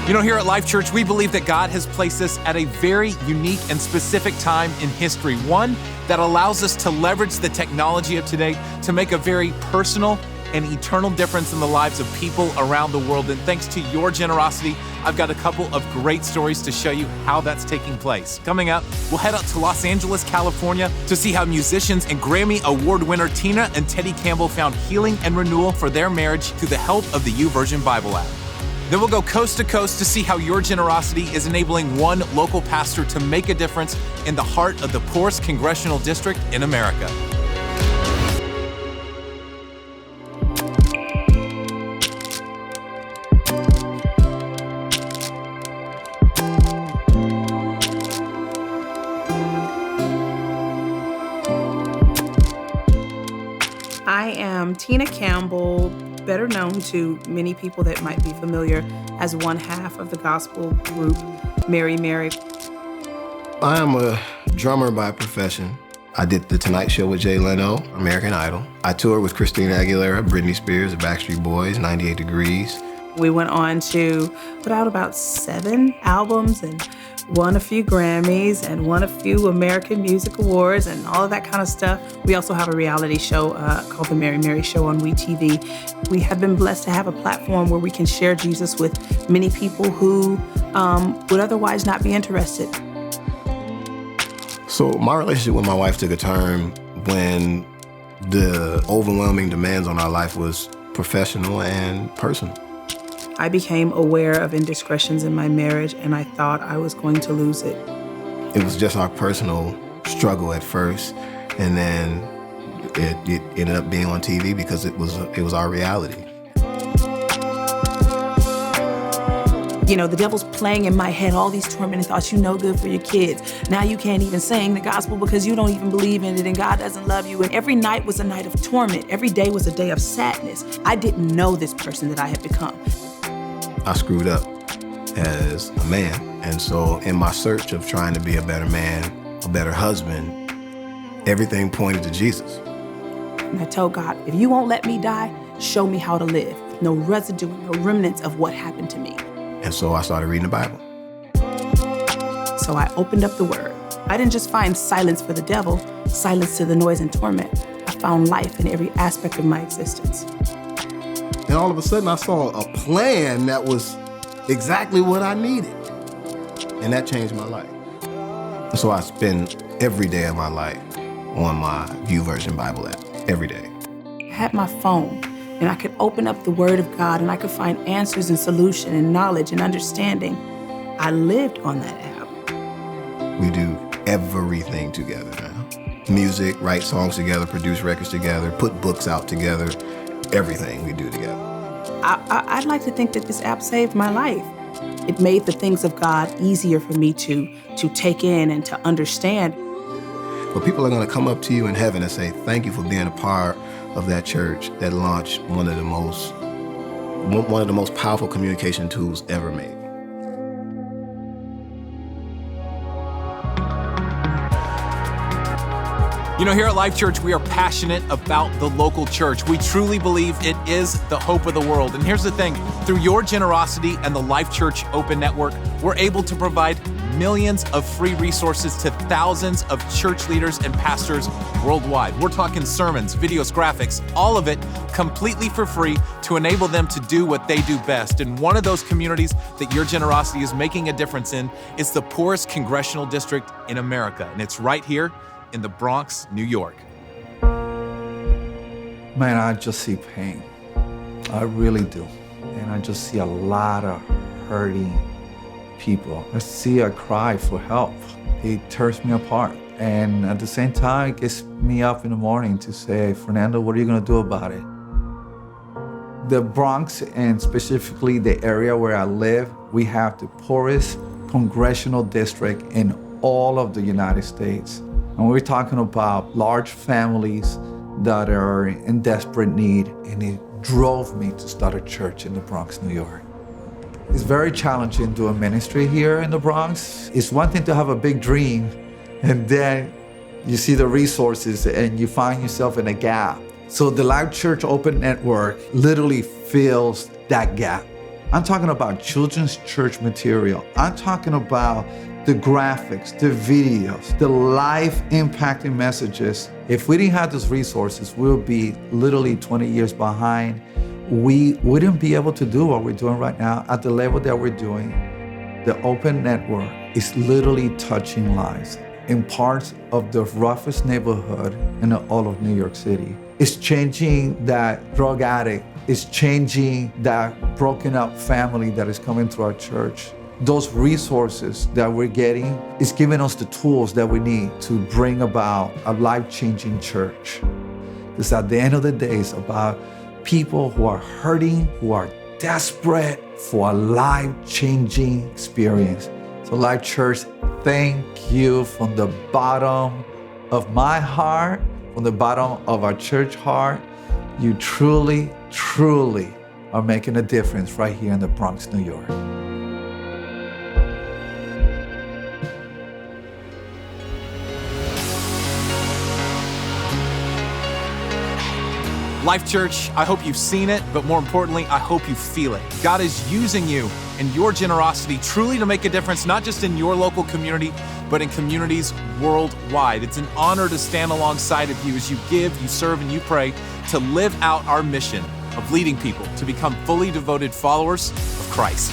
You know, here at Life.Church, we believe that God has placed us at a very unique and specific time in history, one that allows us to leverage the technology of today to make a very personal and eternal difference in the lives of people around the world. And thanks to your generosity, I've got a couple of great stories to show you how that's taking place. Coming up, we'll head out to Los Angeles, California to see how musicians and Grammy Award winner Tina and Teddy Campbell found healing and renewal for their marriage through the help of the YouVersion Bible app. Then we'll go coast to coast to see how your generosity is enabling one local pastor to make a difference in the heart of the poorest congressional district in America. I am Tina Campbell, better known to many people that might be familiar as one half of the gospel group, Mary Mary. I am a drummer by profession. I did The Tonight Show with Jay Leno, American Idol. I toured with Christina Aguilera, Britney Spears, the Backstreet Boys, 98 Degrees. We went on to put out about 7 albums and won a few Grammys and won a few American Music Awards and all of that kind of stuff. We also have a reality show called The Mary Mary Show on WeTV. We have been blessed to have a platform where we can share Jesus with many people who would otherwise not be interested. So my relationship with my wife took a turn when the overwhelming demands on our life was professional and personal. I became aware of indiscretions in my marriage, and I thought I was going to lose it. It was just our personal struggle at first, and then it ended up being on TV because it was our reality. You know, the devil's playing in my head all these tormenting thoughts. You know good for your kids. Now you can't even sing the gospel because you don't even believe in it and God doesn't love you. And every night was a night of torment. Every day was a day of sadness. I didn't know this person that I had become. I screwed up as a man. And so in my search of trying to be a better man, a better husband, everything pointed to Jesus. And I told God, if you won't let me die, show me how to live. No residue, no remnants of what happened to me. And so I started reading the Bible. So I opened up the Word. I didn't just find silence for the devil, silence to the noise and torment. I found life in every aspect of my existence. And all of a sudden I saw a plan that was exactly what I needed. And that changed my life. So I spend every day of my life on my YouVersion Bible app, every day. I had my phone, and I could open up the Word of God, and I could find answers and solution and knowledge and understanding. I lived on that app. We do everything together now. Music, write songs together, produce records together, put books out together. Everything we do together. I'd like to think that this app saved my life. It made the things of God easier for me to take in and to understand. But people are going to come up to you in heaven and say, thank you for being a part of that church that launched one of the most powerful communication tools ever made. You know, here at Life.Church, we are passionate about the local church. We truly believe it is the hope of the world. And here's the thing, through your generosity and the Life.Church Open Network, we're able to provide millions of free resources to thousands of church leaders and pastors worldwide. We're talking sermons, videos, graphics, all of it completely for free to enable them to do what they do best. And one of those communities that your generosity is making a difference in is the poorest congressional district in America. And it's right here in the Bronx, New York. Man, I just see pain. I really do. And I just see a lot of hurting people. I see a cry for help. It tears me apart. And at the same time, it gets me up in the morning to say, Fernando, what are you gonna do about it? The Bronx, and specifically the area where I live, we have the poorest congressional district in all of the United States. And we're talking about large families that are in desperate need, and it drove me to start a church in the Bronx, New York. It's very challenging doing ministry here in the Bronx. It's one thing to have a big dream, and then you see the resources and you find yourself in a gap. So the Life.Church Open Network literally fills that gap. I'm talking about children's church material. I'm talking about the graphics, the videos, the life-impacting messages. If we didn't have those resources, we'll be literally 20 years behind. We wouldn't be able to do what we're doing right now at the level that we're doing. The open network is literally touching lives in parts of the roughest neighborhood in all of New York City. It's changing that drug addict. It's changing that broken up family that is coming to our church. Those resources that we're getting is giving us the tools that we need to bring about a life-changing church. Because at the end of the day, it's about people who are hurting, who are desperate for a life-changing experience. So Life.Church, thank you from the bottom of my heart, from the bottom of our church heart. You truly, truly are making a difference right here in the Bronx, New York. Life.Church, I hope you've seen it, but more importantly, I hope you feel it. God is using you and your generosity truly to make a difference, not just in your local community, but in communities worldwide. It's an honor to stand alongside of you as you give, you serve, and you pray to live out our mission of leading people to become fully devoted followers of Christ.